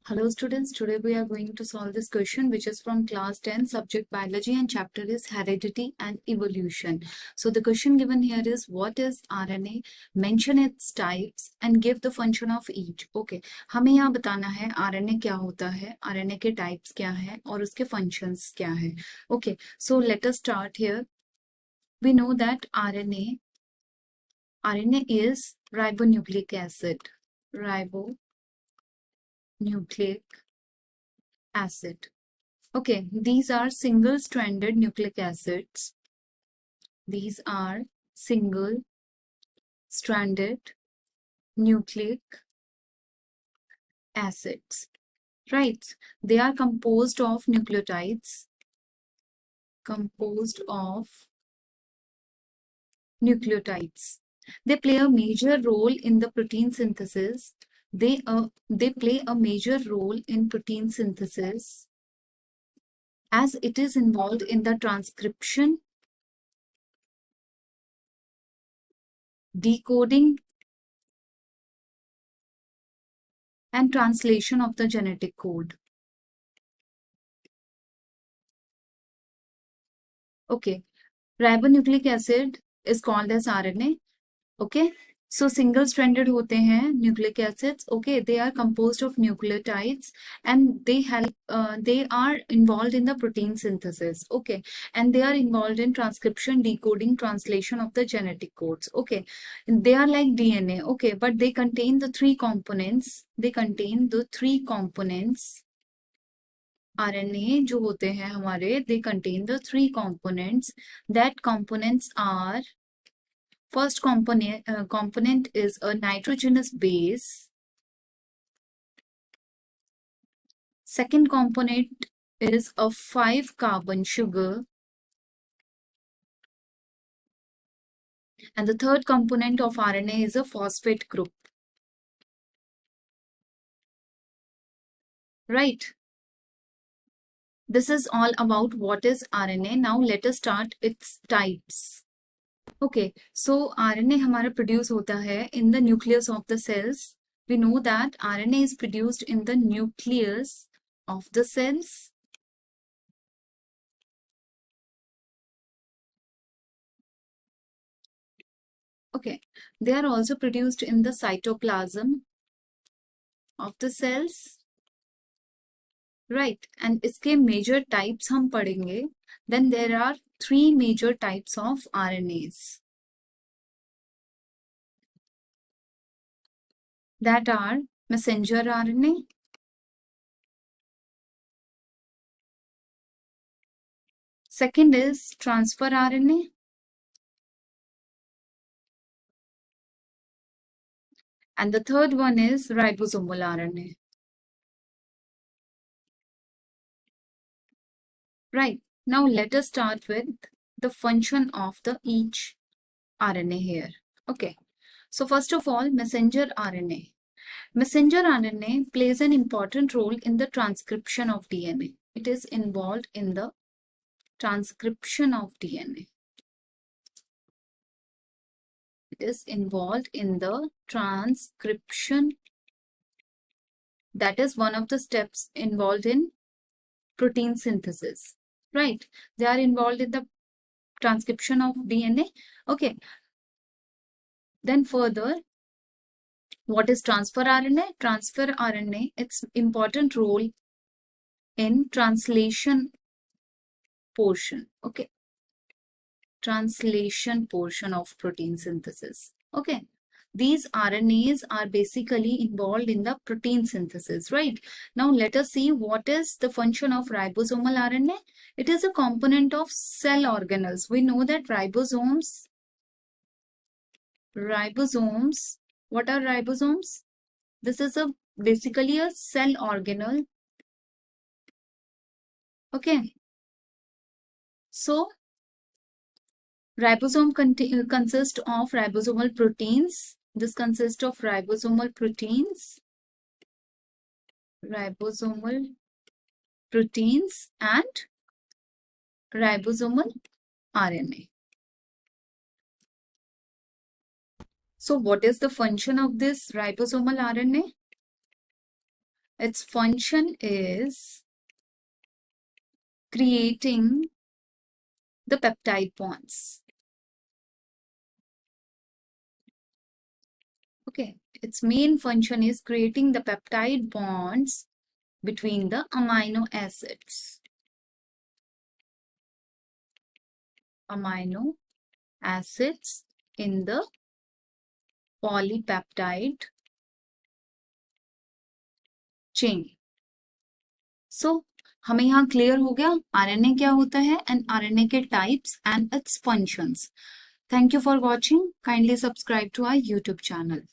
Hello students, today we are going to solve this question which is from class 10 subject biology and chapter is heredity and evolution. So the question given here is what is RNA, mention its types and give the function of each. Okay, हमें यहाँ बताना है RNA क्या होता है, RNA के types क्या है और उसके functions क्या है. Okay, so let us start here. We know that RNA is ribonucleic acid. Ribonucleic acid. Okay, these are single-stranded nucleic acids. These are single-stranded nucleic acids, right? They are composed of nucleotides. They play a major role in the protein synthesis. They play a major role in protein synthesis as it is involved in the transcription, decoding, and translation of the genetic code. Okay, ribonucleic acid is called as RNA. Okay, so single-stranded होते हैं nucleic acids. Okay, they are composed of nucleotides and they are involved in the protein synthesis. Okay, and they are involved in transcription, decoding, translation of the genetic codes. Okay, they are like DNA. Okay, but they contain the three components. RNA जो होते हैं हमारे, they contain the three components. That components are, first component is a nitrogenous base. Second component is a 5-carbon sugar. And the third component of RNA is a phosphate group. Right? This is all about what is RNA. Now let us start its types. Okay, so RNA हमारा produce होता है in the nucleus of the cells. We know that RNA is produced in the nucleus of the cells. Okay, they are also produced in the cytoplasm of the cells. Right, and इसके major types हम पढ़ेंगे. Then there are 3 major types of RNAs. That are messenger RNA, second is transfer RNA, and the third one is ribosomal RNA. Right, now let us start with the function of the each RNA here. Okay, so first of all, messenger RNA. Messenger RNA plays an important role in the transcription of DNA. It is involved in the transcription of DNA. It is involved in the transcription. That is one of the steps involved in protein synthesis. Right? They are involved in the transcription of DNA. Okay. Then further, what is transfer RNA? Transfer RNA, its important role in translation portion. Okay. Translation portion of protein synthesis. Okay. These RNAs are basically involved in the protein synthesis, right? Now let us see what is the function of ribosomal RNA. It is a component of cell organelles. We know that ribosomes, what are ribosomes? This is basically a cell organelle. Okay. So ribosome consists of ribosomal proteins. This consists of ribosomal proteins and ribosomal RNA. So what is the function of this ribosomal RNA? Its function is creating the peptide bonds. Okay, its main function is creating the peptide bonds between the amino acids. Amino acids in the polypeptide chain. So, हमें यहाँ clear हो गया RNA क्या होता है and RNA के types and it's functions. Thank you for watching. Kindly subscribe to our YouTube channel.